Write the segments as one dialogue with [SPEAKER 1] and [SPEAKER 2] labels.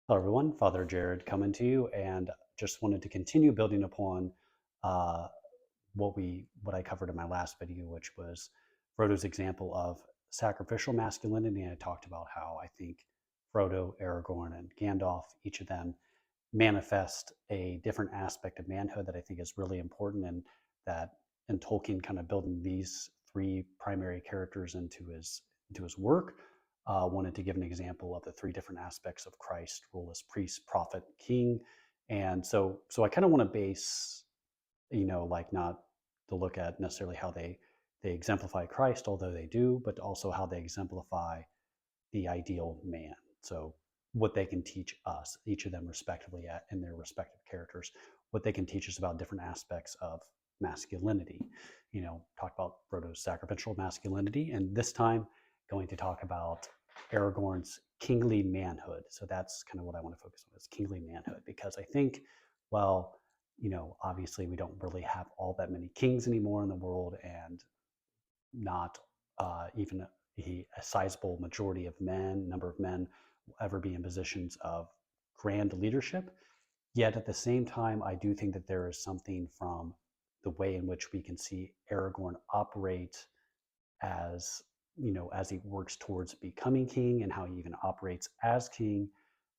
[SPEAKER 1] Hello, everyone. Father Jared coming to you, and just wanted to continue building upon uh, what I covered in my last video, which was Frodo's example of sacrificial masculinity. And I talked about how I think Frodo, Aragorn, and Gandalf, each of them, manifest a different aspect of manhood that I think is really important, and that and Tolkien kind of building these three primary characters into his work. Wanted to give an example of the three different aspects of Christ: rule as priest, prophet, king. And so I kind of want to base, like, not to look at necessarily how they exemplify Christ, although they do, but also how they exemplify the ideal man. So what they can teach us, each of them respectively in their respective characters, what they can teach us about different aspects of masculinity. Talk about Frodo's sacrificial masculinity, and this time going to talk about Aragorn's kingly manhood. So that's kind of what I want to focus on, is kingly manhood, because I think, well, obviously we don't really have all that many kings anymore in the world, and not even a sizable majority of number of men will ever be in positions of grand leadership. Yet at the same time, I do think that there is something from the way in which we can see Aragorn operate as, as he works towards becoming king, and how he even operates as king.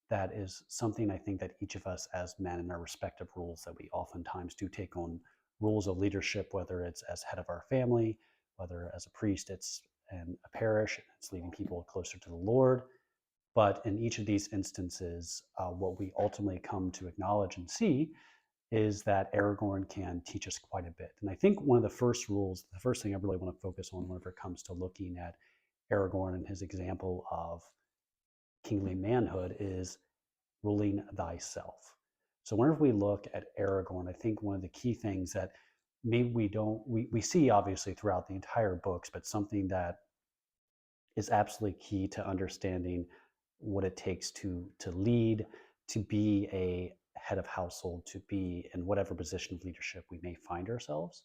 [SPEAKER 1] That is something I think that each of us as men in our respective roles, that we oftentimes do take on roles of leadership, whether it's as head of our family, whether as a priest it's in a parish, it's leading people closer to the Lord. But in each of these instances, what we ultimately come to acknowledge and see is that Aragorn can teach us quite a bit. And I think one of the first rules, the first thing I really want to focus on whenever it comes to looking at Aragorn and his example of kingly manhood, is ruling thyself. So whenever we look at Aragorn, I think one of the key things that maybe we see obviously throughout the entire books, but something that is absolutely key to understanding what it takes to lead, to be a head of household, to be in whatever position of leadership we may find ourselves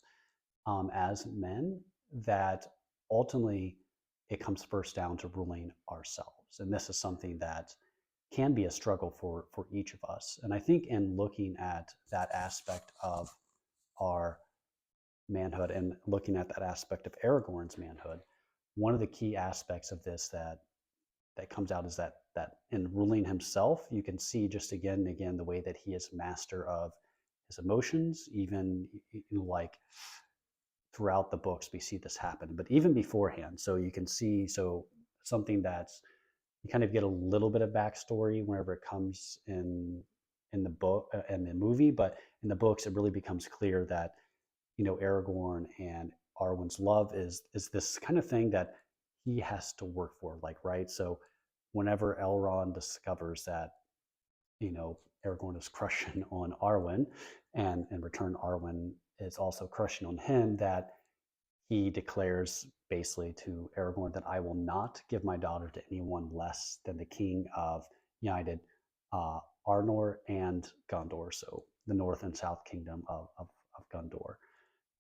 [SPEAKER 1] as men, that ultimately it comes first down to ruling ourselves. And this is something that can be a struggle for each of us. And I think in looking at that aspect of our manhood, and looking at that aspect of Aragorn's manhood, one of the key aspects of this that comes out is that in ruling himself, you can see just again and again the way that he is master of his emotions. Even, like, throughout the books we see this happen, but even beforehand. So you can see, so something that's, you kind of get a little bit of backstory whenever it comes in the book and the movie, but in the books it really becomes clear that, Aragorn and Arwen's love is this kind of thing that he has to work for, like, right. So whenever Elrond discovers that, Aragorn is crushing on Arwen, and in return Arwen is also crushing on him, that he declares basically to Aragorn that I will not give my daughter to anyone less than the king of United Arnor and Gondor, so the North and South Kingdom of Gondor.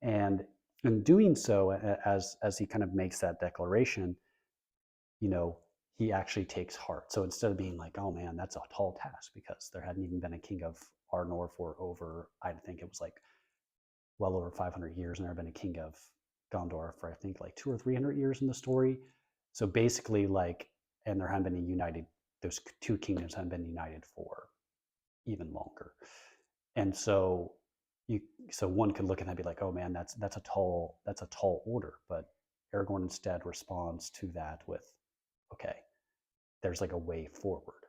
[SPEAKER 1] And in doing so, as he kind of makes that declaration, you know, he actually takes heart. So instead of being like, oh man, that's a tall task, because there hadn't even been a king of Arnor for over, I think it was like well over 500 years, and there had been a king of Gondor for, I think, like 200 or 300 years in the story. So basically, like, and there hadn't been a united, those two kingdoms hadn't been united for even longer. And so so one could look at that and be like, oh man, that's a tall order. But Aragorn instead responds to that with, okay, there's like a way forward.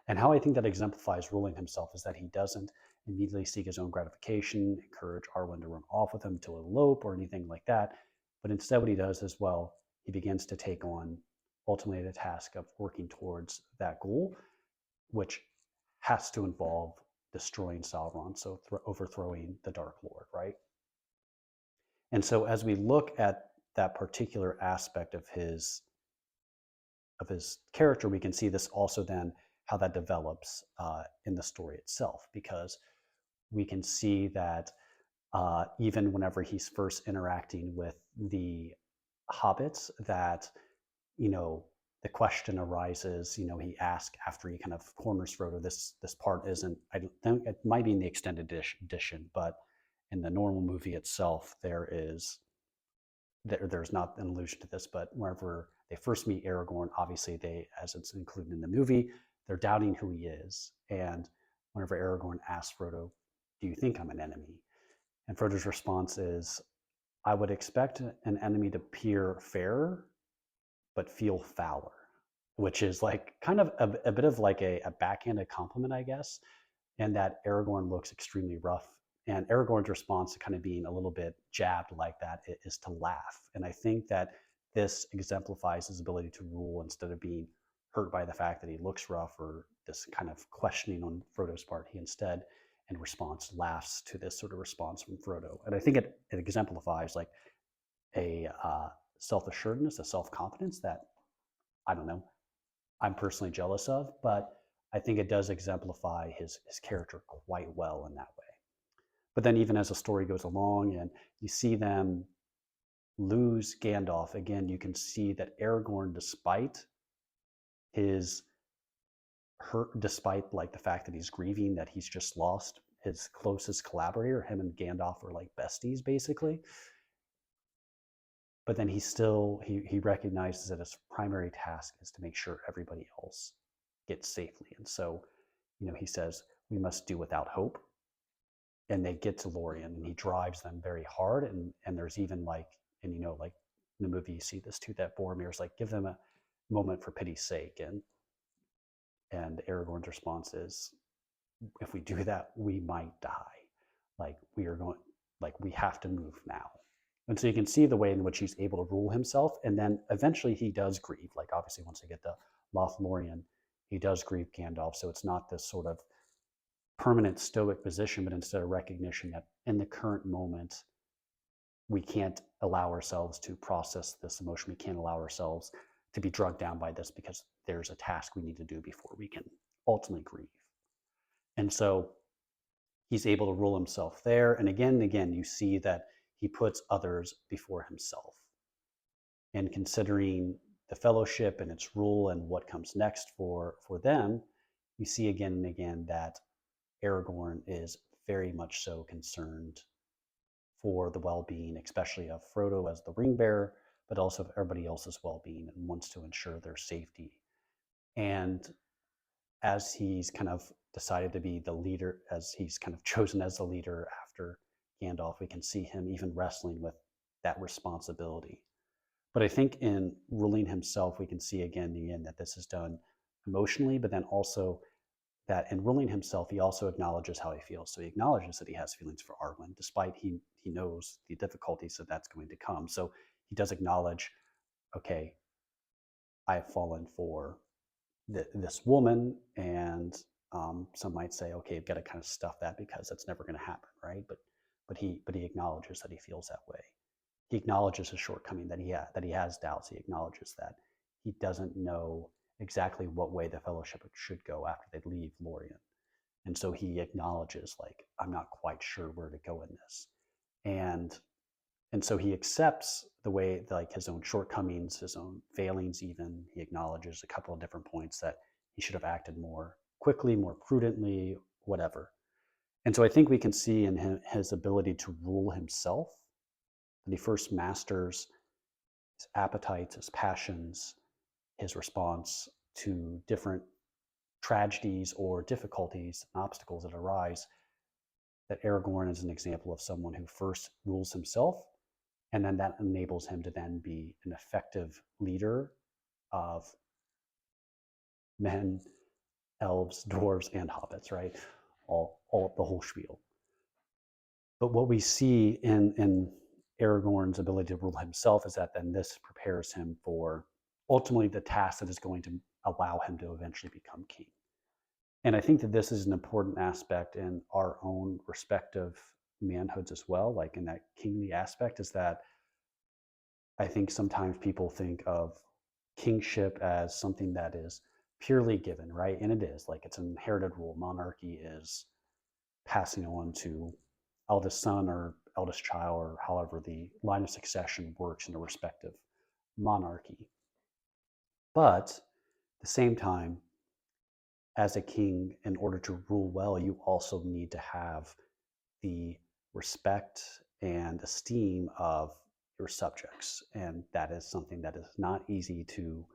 [SPEAKER 1] And how I think that exemplifies ruling himself is that he doesn't immediately seek his own gratification, encourage Arwen to run off with him to elope or anything like that. But instead, what he does is, well, he begins to take on ultimately the task of working towards that goal, which has to involve destroying Sauron, so overthrowing the Dark Lord, right? And so as we look at that particular aspect of his character, we can see this also then how that develops in the story itself, because we can see that even whenever he's first interacting with the hobbits, that, you know, the question arises, he asks after he kind of corners Frodo, this part isn't, I don't think, it might be in the extended edition, but in the normal movie itself, there's not an allusion to this, but whenever they first meet Aragorn, obviously as it's included in the movie, they're doubting who he is. And whenever Aragorn asks Frodo, do you think I'm an enemy? And Frodo's response is, I would expect an enemy to appear fairer, but feel fouler, which is like kind of a bit of like a backhanded compliment, I guess, and that Aragorn looks extremely rough. And Aragorn's response to kind of being a little bit jabbed like that is to laugh. And I think that this exemplifies his ability to rule instead of being hurt by the fact that he looks rough or this kind of questioning on Frodo's part. He instead, in response, laughs to this sort of response from Frodo. And I think it exemplifies like a self-assuredness, a self-confidence that, I don't know, I'm personally jealous of, but I think it does exemplify his character quite well in that way. But then even as the story goes along and you see them lose Gandalf, again, you can see that Aragorn, despite his hurt, despite like the fact that he's grieving that he's just lost his closest collaborator, him and Gandalf are like besties basically. But then he recognizes that his primary task is to make sure everybody else gets safely. And so, he says, we must do without hope. And they get to Lorien and he drives them very hard. And there's even like, and like in the movie, you see this too, that Boromir's like, give them a moment for pity's sake. And Aragorn's response is, if we do that, we might die. Like we have to move now. And so you can see the way in which he's able to rule himself. And then eventually he does grieve. Like obviously once they get to Lothlorien, he does grieve Gandalf. So it's not this sort of permanent stoic position, but instead a recognition that in the current moment, we can't allow ourselves to process this emotion. We can't allow ourselves to be drugged down by this because there's a task we need to do before we can ultimately grieve. And so he's able to rule himself there. And again, you see that he puts others before himself. And considering the fellowship and its rule and what comes next for them, you see again and again that Aragorn is very much so concerned for the well-being, especially of Frodo as the ring bearer, but also of everybody else's well-being, and wants to ensure their safety. And as he's kind of decided to be the leader, as he's kind of chosen as the leader after Gandalf, we can see him even wrestling with that responsibility. But I think in ruling himself, we can see again and again that this is done emotionally, but then also that in ruling himself, he also acknowledges how he feels. So he acknowledges that he has feelings for Arwen, despite he knows the difficulties that that's going to come. So he does acknowledge, okay, I have fallen for this woman, and some might say, okay, you've got to kind of stuff that because that's never going to happen, right? But he acknowledges that he feels that way. He acknowledges his shortcoming, that he has doubts. He acknowledges that he doesn't know exactly what way the fellowship should go after they leave Lorien. And so he acknowledges, like, I'm not quite sure where to go in this. And so he accepts the way, like, his own shortcomings, his own failings even. He acknowledges a couple of different points that he should have acted more quickly, more prudently, whatever. And so I think we can see in his ability to rule himself that he first masters his appetites, his passions, his response to different tragedies or difficulties and obstacles that arise. That Aragorn is an example of someone who first rules himself, and then that enables him to then be an effective leader of men, elves, dwarves, and hobbits, right? All the whole spiel. But what we see in Aragorn's ability to rule himself is that then this prepares him for ultimately the task that is going to allow him to eventually become king. And I think that this is an important aspect in our own respective manhoods as well, like in that kingly aspect, is that I think sometimes people think of kingship as something that is purely given, right? And it is, like, it's an inherited rule. Monarchy is passing on to eldest son or eldest child, or however the line of succession works in a respective monarchy. But at the same time, as a king, in order to rule well, you also need to have the respect and esteem of your subjects, and that is something that is not easy to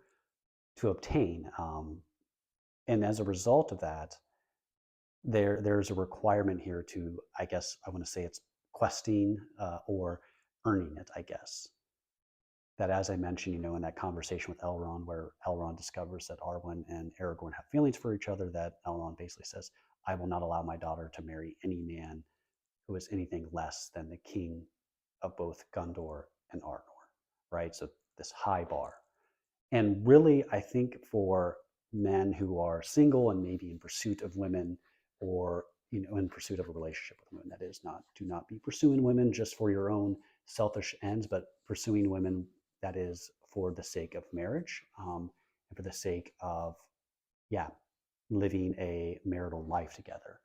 [SPEAKER 1] obtain. And as a result of that, there's a requirement here to, I guess I want to say it's questing or earning it, I guess. That, as I mentioned, in that conversation with Elrond, where Elrond discovers that Arwen and Aragorn have feelings for each other, that Elrond basically says, "I will not allow my daughter to marry any man who is anything less than the king of both Gondor and Arnor," right? So this high bar. And really, I think for men who are single and maybe in pursuit of women, or in pursuit of a relationship with women, that is, not do not be pursuing women just for your own selfish ends, but pursuing women that is for the sake of marriage, and for the sake of, yeah, living a marital life together.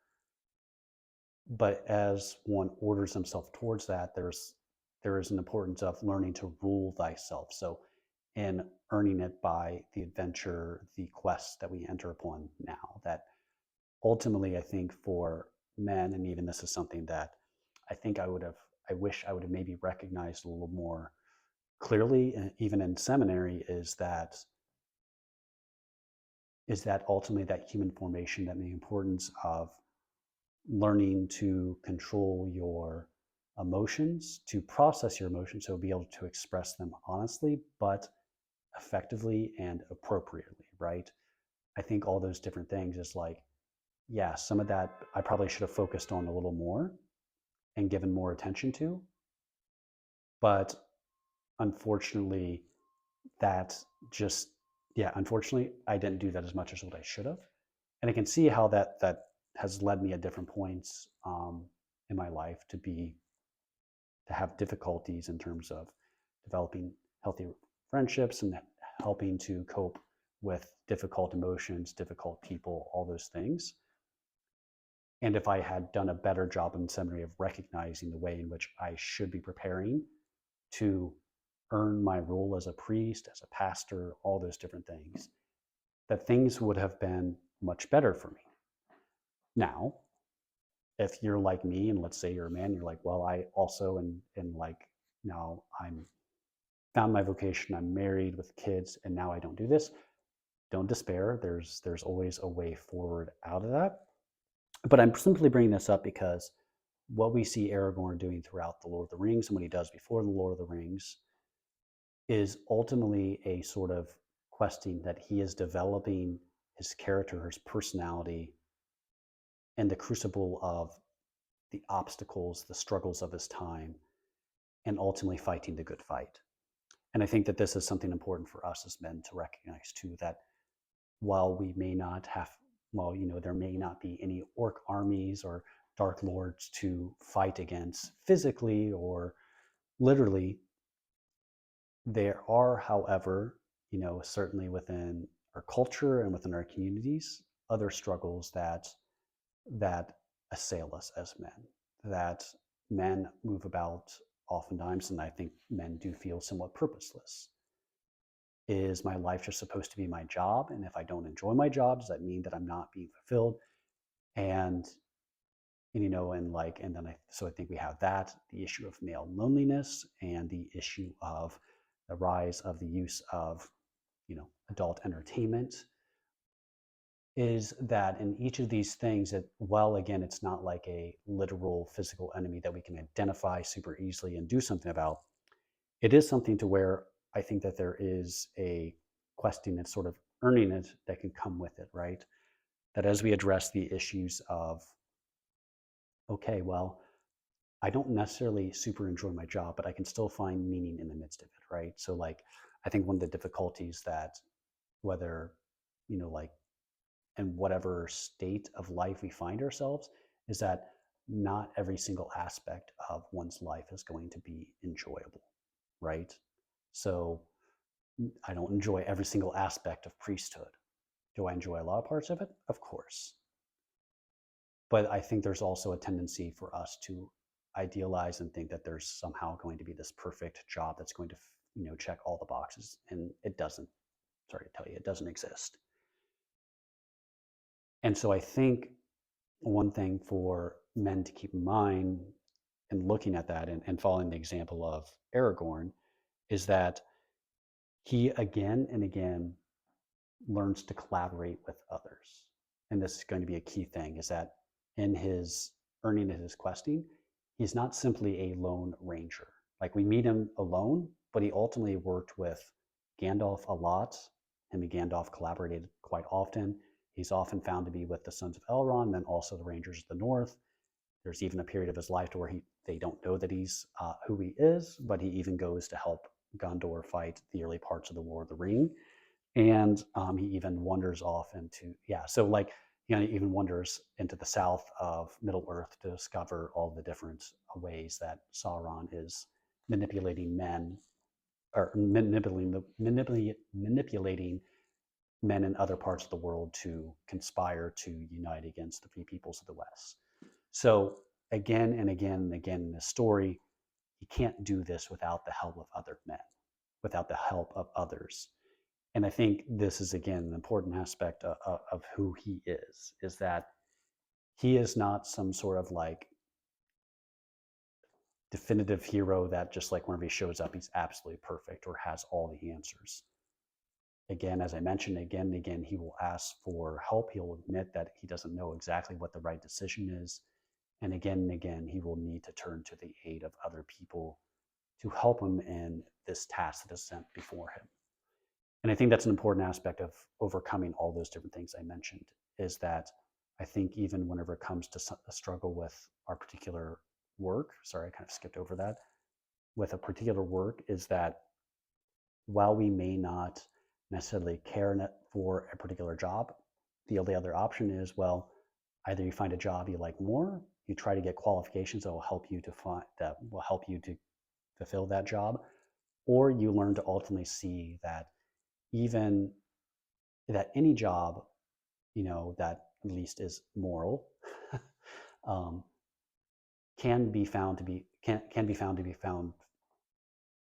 [SPEAKER 1] But as one orders himself towards that, there is an importance of learning to rule thyself. So, in earning it by the adventure, the quests that we enter upon now, that ultimately, I think for men, and even this is something that I think I wish I would have maybe recognized a little more clearly, even in seminary, is that ultimately that human formation, that the importance of learning to control your emotions, to process your emotions, so be able to express them honestly, but effectively and appropriately, right? I think all those different things is like, yeah, some of that I probably should have focused on a little more and given more attention to. But unfortunately, that just, yeah, unfortunately, I didn't do that as much as what I should have. And I can see how that has led me at different points in my life to have difficulties in terms of developing healthy friendships and helping to cope with difficult emotions, difficult people, all those things. And if I had done a better job in seminary of recognizing the way in which I should be preparing to earn my role as a priest, as a pastor, all those different things, that things would have been much better for me. Now, if you're like me, and let's say you're a man, you're like, well, I also, and like, now I'm found my vocation, I'm married with kids, and now I don't do this. Don't despair. There's always a way forward out of that. But I'm simply bringing this up because what we see Aragorn doing throughout the Lord of the Rings and what he does before the Lord of the Rings is ultimately a sort of questing that he is developing his character, his personality, in the crucible of the obstacles, the struggles of his time, and ultimately fighting the good fight. And I think that this is something important for us as men to recognize too, that while we may not have, well, there may not be any orc armies or dark lords to fight against physically or literally, there are, however, certainly within our culture and within our communities, other struggles that assail us as men, that men move about oftentimes, and I think men do feel somewhat purposeless. Is my life just supposed to be my job? And if I don't enjoy my job, does that mean that I'm not being fulfilled? And and then I think we have that, the issue of male loneliness, and the issue of the rise of the use of adult entertainment. Is that in each of these things, that, well, again, it's not like a literal physical enemy that we can identify super easily and do something about. It is something to where I think that there is a questing and sort of earning it that can come with it, right? That as we address the issues of, okay, well, I don't necessarily super enjoy my job, but I can still find meaning in the midst of it, right? So, like, I think one of the difficulties that, whether, like, in whatever state of life we find ourselves, is that not every single aspect of one's life is going to be enjoyable, right? So, I don't enjoy every single aspect of priesthood. Do I enjoy a lot of parts of it? Of course. But I think there's also a tendency for us to idealize and think that there's somehow going to be this perfect job that's going to check all the boxes, and it doesn't. sorry to tell you, it doesn't exist. And so I think one thing for men to keep in mind in looking at that and following the example of Aragorn is that he again and again learns to collaborate with others. And this is going to be a key thing is that in his earning and his questing, he's not simply a lone ranger. Like we meet him alone, but he ultimately worked with Gandalf a lot. Him and Gandalf collaborated quite often. He's often found to be with the Sons of Elrond, and then also the Rangers of the North. There's even a period of his life to where they don't know that he's who he is, but he even goes to help Gondor fight the early parts of the War of the Ring, and he even wanders off into so like he even wanders into the south of Middle Earth to discover all the different ways that Sauron is manipulating men or manipulating men in other parts of the world to conspire to unite against the free peoples of the West. So again and again and again in this story, he can't do this without the help of other men, without the help of others. And I think this is again an important aspect of who he is that he is not some sort of like definitive hero that just like whenever he shows up, he's absolutely perfect or has all the answers. Again, as I mentioned, again and again, he will ask for help. He'll admit that he doesn't know exactly what the right decision is. And again, he will need to turn to the aid of other people to help him in this task that is sent before him. And I think that's an important aspect of overcoming all those different things I mentioned is that I think even whenever it comes to a struggle with our particular work, sorry, I kind of skipped over that, with a particular work is that while we may not necessarily care for a particular job, the only other option is, well, either you find a job you like more, you try to get qualifications that will help you to fulfill that job, or you learn to ultimately see that even that any job, that at least is moral, um, can be found to be found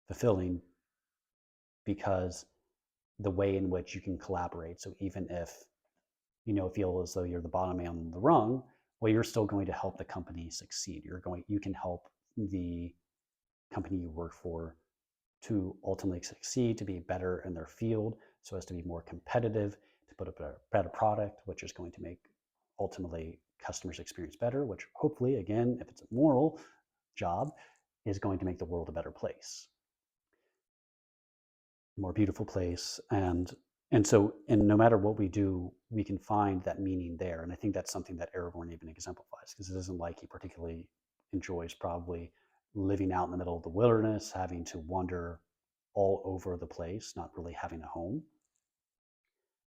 [SPEAKER 1] fulfilling because the way in which you can collaborate. So even if feel as though you're the bottom man on the rung, well, you're still going to help the company succeed. You can help the company you work for to ultimately succeed, to be better in their field, so as to be more competitive, to put up a better product, which is going to make ultimately customers' experience better, which hopefully, again, if it's a moral job, is going to make the world a better place, a more beautiful place. And no matter what we do, we can find that meaning there. And I think that's something that Aragorn even exemplifies, because it isn't like he particularly enjoys probably living out in the middle of the wilderness, having to wander all over the place, not really having a home.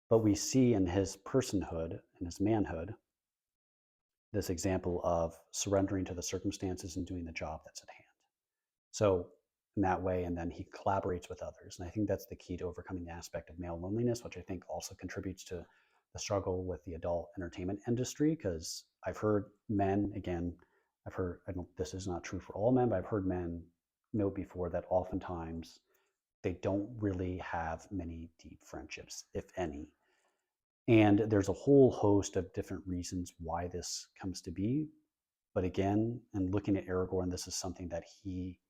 [SPEAKER 1] But we see in his personhood and his manhood this example of surrendering to the circumstances and doing the job that's at hand. So in that way, and then he collaborates with others. And I think that's the key to overcoming the aspect of male loneliness, which I think also contributes to the struggle with the adult entertainment industry. Because I've heard men, again, this is not true for all men, but I've heard men note before that oftentimes they don't really have many deep friendships, if any. And there's a whole host of different reasons why this comes to be. But again, in looking at Aragorn, this is something that he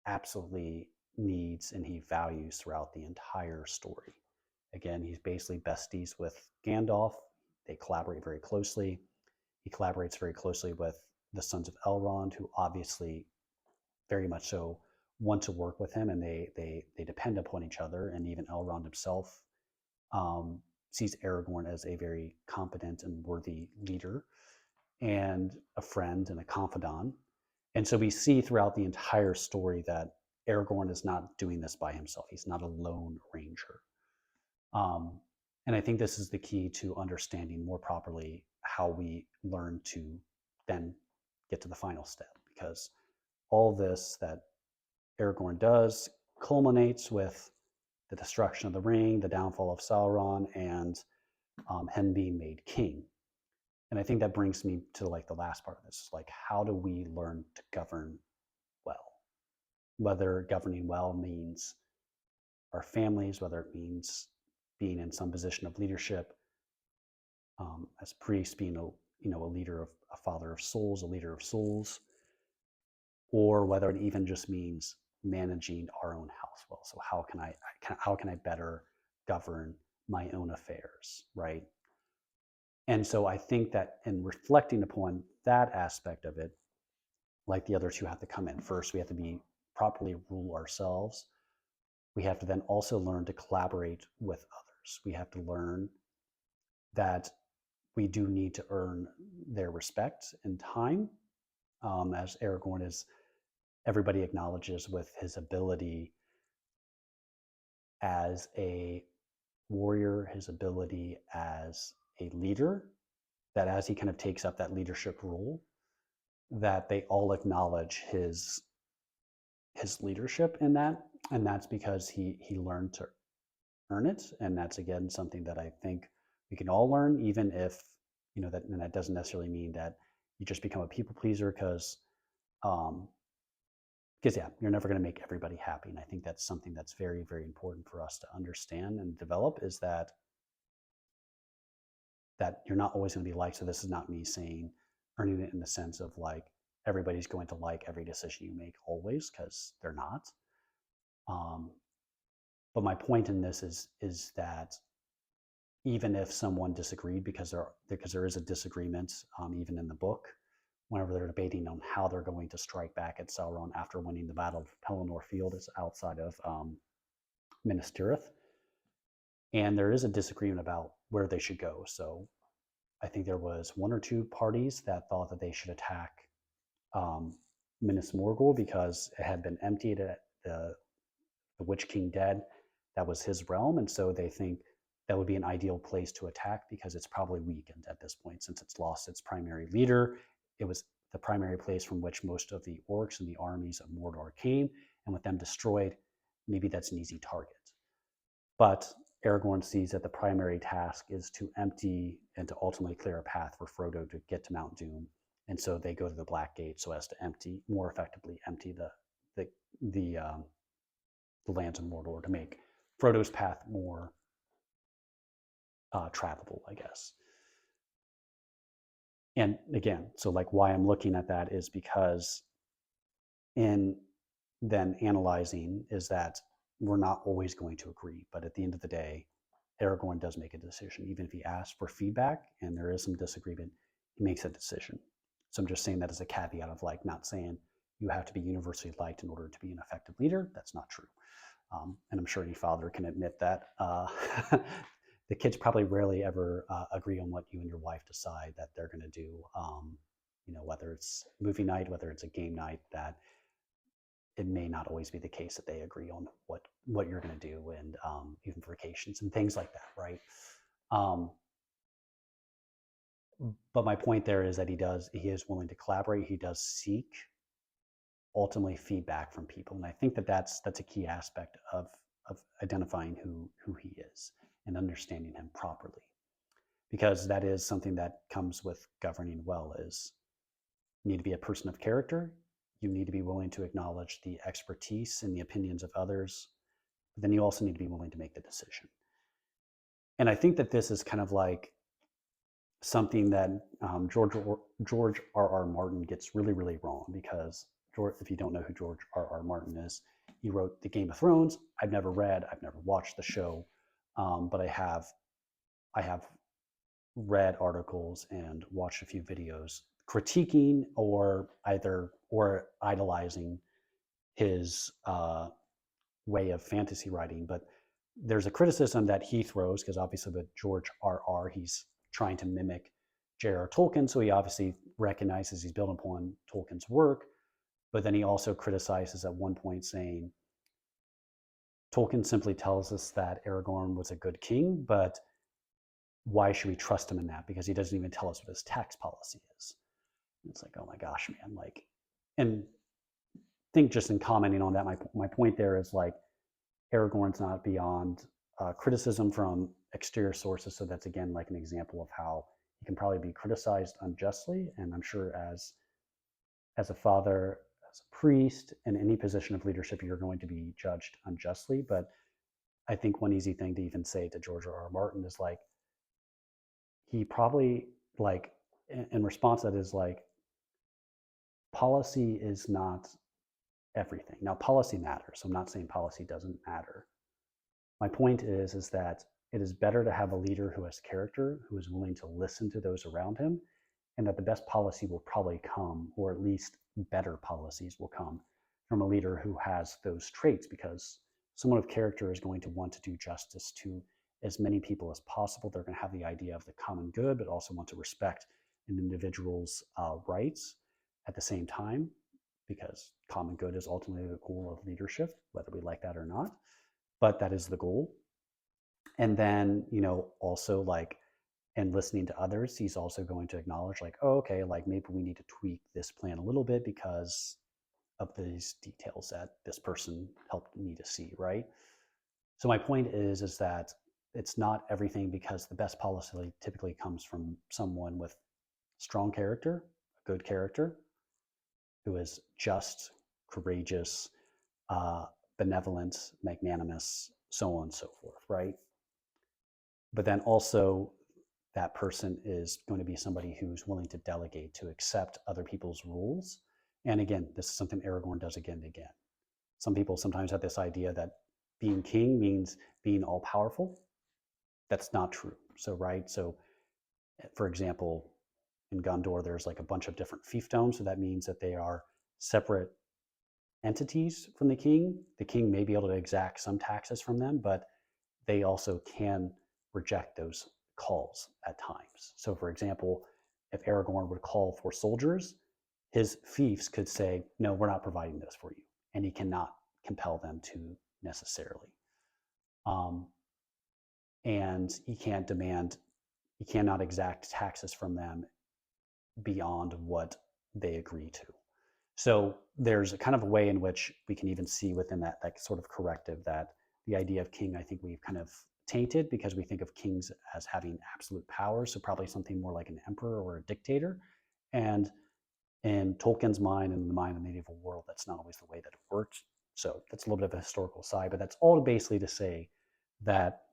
[SPEAKER 1] absolutely needs and he values throughout the entire story. Again, he's basically besties with Gandalf. They collaborate very closely. He collaborates very closely with the Sons of Elrond, who obviously very much so want to work with him, and they depend upon each other. And even Elrond himself sees Aragorn as a very competent and worthy leader and a friend and a confidant. And so we see throughout the entire story that Aragorn is not doing this by himself. He's not a lone ranger. Um, and I think this is the key to understanding more properly how we learn to then get to the final step, because all this that Aragorn does culminates with the destruction of the ring, the downfall of Sauron, and him being made king. And I think that brings me to like the last part of this, like how do we learn to govern well? Whether governing well means our families, whether it means being in some position of leadership, as priest being a leader of a father of souls, a leader of souls, or whether it even just means managing our own house well. So how can I better govern my own affairs, right? And so I think that in reflecting upon that aspect of it, like the other two have to come in first, we have to be properly rule ourselves. We have to then also learn to collaborate with others. We have to learn that we do need to earn their respect and time, as Aragorn is, everybody acknowledges with his ability as a warrior, his ability as a leader, that as he kind of takes up that leadership role, that they all acknowledge his leadership in that, and that's because he learned to earn it, and that's again something that I think we can all learn, even if that, and that doesn't necessarily mean that you just become a people pleaser, um, because yeah, you're never going to make everybody happy, and I think that's something that's very, very important for us to understand and develop, is that you're not always going to be liked. So this is not me saying earning it in the sense of like everybody's going to like every decision you make always, because they're not. But my point in this is that even if someone disagreed, because there is a disagreement, even in the book, whenever they're debating on how they're going to strike back at Sauron after winning the Battle of Pelennor Field, is outside of Minas Tirith, and there is a disagreement about where they should go. So I think there was one or two parties that thought that they should attack Minas Morgul because it had been emptied at the Witch King dead. That was his realm, and so they think that would be an ideal place to attack because it's probably weakened at this point since it's lost its primary leader. It was the primary place from which most of the orcs and the armies of Mordor came, and with them destroyed, maybe that's an easy target. But Aragorn sees that the primary task is to empty and to ultimately clear a path for Frodo to get to Mount Doom, and so they go to the Black Gate so as to more effectively empty the the, um, the lands of Mordor to make Frodo's path more travelable, I guess. And again, so like why I'm looking at that is because in then analyzing is that we're not always going to agree, but at the end of the day, Aragorn does make a decision. Even if he asks for feedback and there is some disagreement, he makes a decision. So I'm just saying that as a caveat of like not saying you have to be universally liked in order to be an effective leader. That's not true. And I'm sure any father can admit that. The kids probably rarely ever agree on what you and your wife decide that they're going to do. Whether it's movie night, whether it's a game night, that it may not always be the case that they agree on what you're going to do, and even vacations and things like that, right? Um, but my point there is that he is willing to collaborate. He does seek ultimately feedback from people, and I think that that's a key aspect of identifying who he is and understanding him properly, because that is something that comes with governing well. Is you need to be a person of character. You need to be willing to acknowledge the expertise and the opinions of others. But then you also need to be willing to make the decision. And I think that this is kind of like something that George R.R. Martin gets really, really wrong, because if you don't know who George R.R. Martin is, he wrote the Game of Thrones. I've never watched the show, but I have read articles and watched a few videos critiquing or idolizing his way of fantasy writing. But there's a criticism that he throws, because obviously with George R.R., he's trying to mimic J.R.R. Tolkien, so he obviously recognizes he's building upon Tolkien's work. But then he also criticizes at one point, saying Tolkien simply tells us that Aragorn was a good king, but why should we trust him in that? Because he doesn't even tell us what his tax policy is. And it's like, oh my gosh, man, like, and think just in commenting on that, my point there is like Aragorn's not beyond criticism from exterior sources. So that's again like an example of how he can probably be criticized unjustly. And I'm sure as a father, as a priest, in any position of leadership, you're going to be judged unjustly. But I think one easy thing to even say to George R. R. Martin is like, he probably, like, in response to that is like, policy is not everything. Now, policy matters. So I'm not saying policy doesn't matter. My point is that it is better to have a leader who has character, who is willing to listen to those around him, and that the best policy will probably come, or at least better policies will come from a leader who has those traits, because someone of character is going to want to do justice to as many people as possible. They're going to have the idea of the common good, but also want to respect an individual's rights at the same time, because common good is ultimately the goal of leadership, whether we like that or not, but that is the goal. And then, also like, and listening to others, he's also going to acknowledge like, oh, okay, like maybe we need to tweak this plan a little bit because of these details that this person helped me to see, right? So my point is that it's not everything, because the best policy typically comes from someone with strong character, a good character, who is just, courageous, benevolent, magnanimous, so on and so forth, right? But then also, that person is going to be somebody who's willing to delegate, to accept other people's rules. And again, this is something Aragorn does again and again. Some people sometimes have this idea that being king means being all powerful. That's not true. So, right? So, for example, in Gondor, there's like a bunch of different fiefdoms. So that means that they are separate entities from the king. The king may be able to exact some taxes from them, but they also can reject those calls at times. So, for example, if Aragorn would call for soldiers, his fiefs could say, no, we're not providing this for you. And he cannot compel them to necessarily. And he cannot exact taxes from them beyond what they agree to. So there's a kind of a way in which we can even see within that sort of corrective that the idea of king, I think we've kind of tainted, because we think of kings as having absolute power. So probably something more like an emperor or a dictator. And in Tolkien's mind and in the mind of the medieval world, that's not always the way that it works. So that's a little bit of a historical side, but that's all basically to say that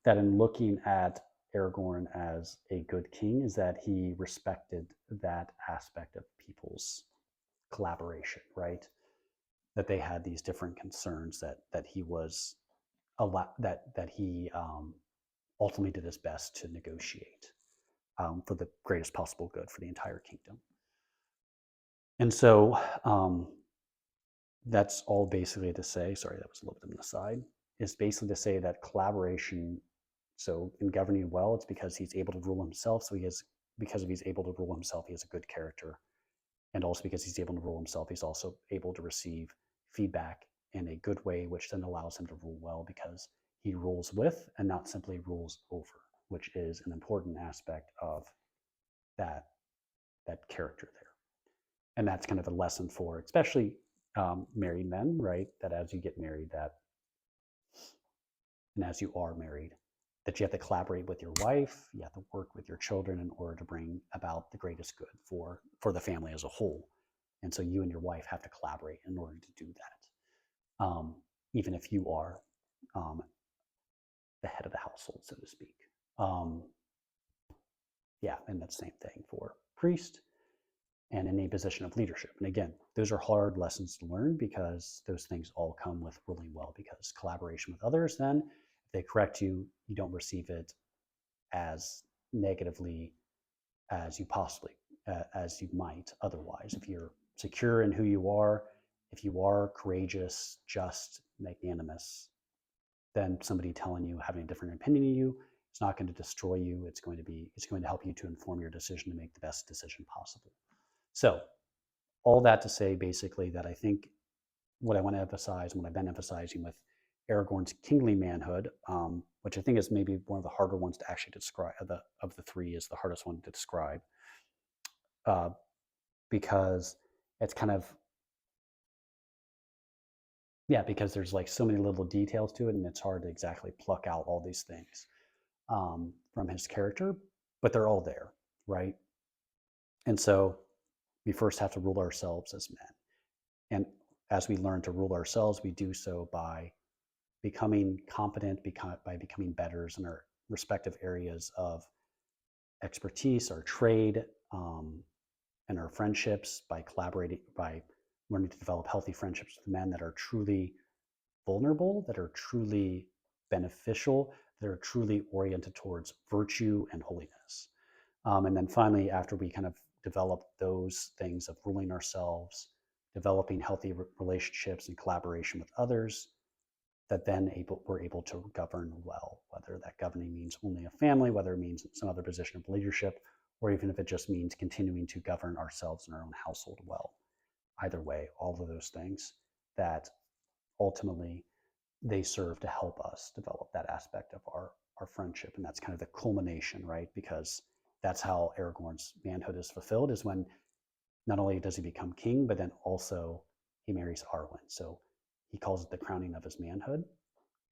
[SPEAKER 1] in looking at Aragorn as a good king is that he respected that aspect of people's collaboration, right? That they had these different concerns, that he was that he ultimately did his best to negotiate for the greatest possible good for the entire kingdom. And so that's all basically to say. Sorry, that was a little bit of an aside. Is basically to say that collaboration. So in governing well, it's because he's able to rule himself. So because he's able to rule himself, he has a good character. And also because he's able to rule himself, he's also able to receive feedback in a good way, which then allows him to rule well, because he rules with and not simply rules over, which is an important aspect of that character there. And that's kind of a lesson for especially married men, right? That as you get married, and as you are married, that you have to collaborate with your wife, you have to work with your children in order to bring about the greatest good for the family as a whole. And so you and your wife have to collaborate in order to do that, even if you are the head of the household, so to speak. Yeah, and that's the same thing for priest and in a position of leadership. And again, those are hard lessons to learn, because those things all come with ruling well, because collaboration with others, then if they correct you, you don't receive it as negatively as you might otherwise. If you're secure in who you are, if you are courageous, just, magnanimous, then somebody telling you, having a different opinion of you, it's not going to destroy you. It's going to help you to inform your decision to make the best decision possible. So all that to say basically that I think what I want to emphasize, and what I've been emphasizing with Aragorn's kingly manhood, which I think is maybe one of the harder ones to actually describe, of the three is the hardest one to describe, because it's kind of, because there's like so many little details to it, and it's hard to exactly pluck out all these things from his character, but they're all there, right? And so we first have to rule ourselves as men. And as we learn to rule ourselves, we do so by becoming competent by becoming betters in our respective areas of expertise, our trade, and our friendships, by collaborating, by learning to develop healthy friendships with men that are truly vulnerable, that are truly beneficial, that are truly oriented towards virtue and holiness. And then finally, after we kind of develop those things of ruling ourselves, developing healthy relationships and collaboration with others, that then we're able to govern well, whether that governing means only a family, whether it means some other position of leadership, or even if it just means continuing to govern ourselves in our own household well. Either way, all of those things that ultimately they serve to help us develop that aspect of our friendship. And that's kind of the culmination, right? Because that's how Aragorn's manhood is fulfilled, is when not only does he become king, but then also he marries Arwen. So he calls it the crowning of his manhood.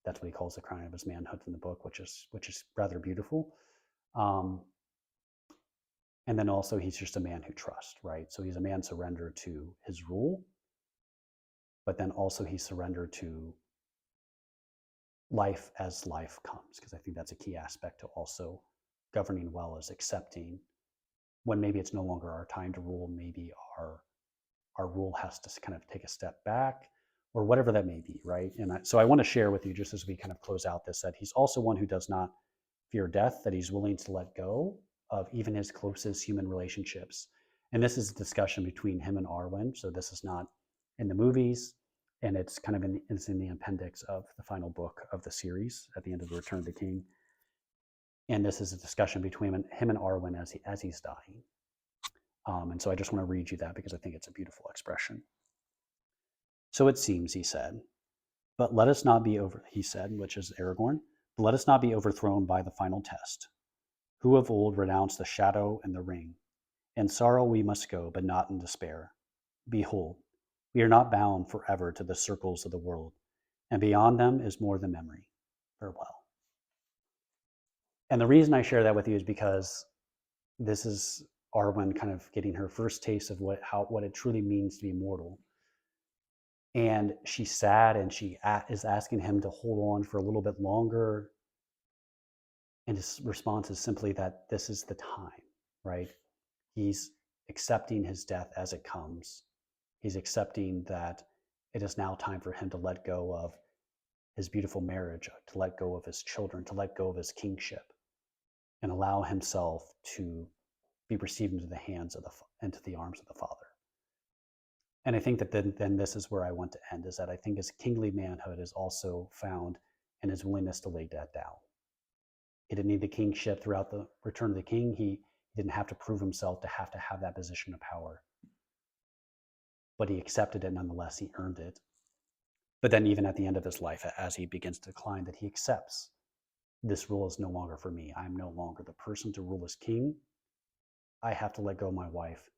[SPEAKER 1] That's what he calls the crowning of his manhood in the book, which is rather beautiful. Um, and then also he's just a man who trusts, right? So he's a man surrendered to his rule, but then also he surrendered to life as life comes, because I think that's a key aspect to also governing well, is accepting when maybe it's no longer our time to rule, maybe our rule has to kind of take a step back, or whatever that may be, right? And so I want to share with you, just as we kind of close out this, that he's also one who does not fear death, that he's willing to let go of even his closest human relationships. And this is a discussion between him and Arwen. So this is not in the movies, and it's kind of it's in the appendix of the final book of the series at the end of the Return of the King. And this is a discussion between him and Arwen as he's dying. And so I just want to read you that because I think it's a beautiful expression. So it seems, he said, but let us not be he said, which is Aragorn, but let us not be overthrown by the final test. Who of old renounced the shadow and the ring? In sorrow we must go, but not in despair. Behold, we are not bound forever to the circles of the world, and beyond them is more than memory. Farewell. And the reason I share that with you is because this is Arwen kind of getting her first taste of what it truly means to be mortal. And she's sad, and she is asking him to hold on for a little bit longer. And his response is simply that this is the time, right? He's accepting his death as it comes. He's accepting that it is now time for him to let go of his beautiful marriage, to let go of his children, to let go of his kingship, and allow himself to be received into the arms of the Father. And I think that then this is where I want to end, is that I think his kingly manhood is also found in his willingness to lay that down. He didn't need the kingship throughout the Return of the King. He didn't have to prove himself to have that position of power. But he accepted it nonetheless. He earned it. But then even at the end of his life, as he begins to decline, that he accepts, this rule is no longer for me. I'm no longer the person to rule as king. I have to let go of my wife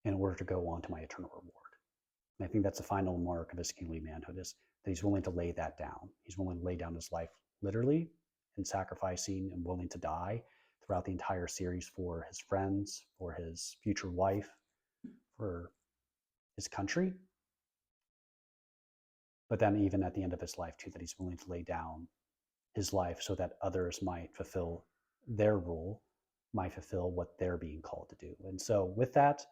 [SPEAKER 1] in order to go on to my eternal reward. And I think that's the final mark of his kingly manhood, is that he's willing to lay that down. He's willing to lay down his life literally, and sacrificing and willing to die throughout the entire series for his friends, for his future wife, for his country. But then even at the end of his life too, that he's willing to lay down his life so that others might fulfill their role, might fulfill what they're being called to do. And so with that,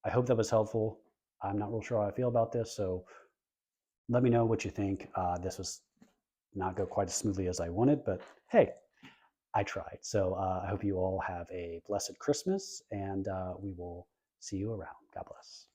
[SPEAKER 1] I hope that was helpful. I'm not real sure how I feel about this, so let me know what you think. This was not go quite as smoothly as I wanted, but hey, I tried. So I hope you all have a blessed Christmas, and we will see you around. God bless.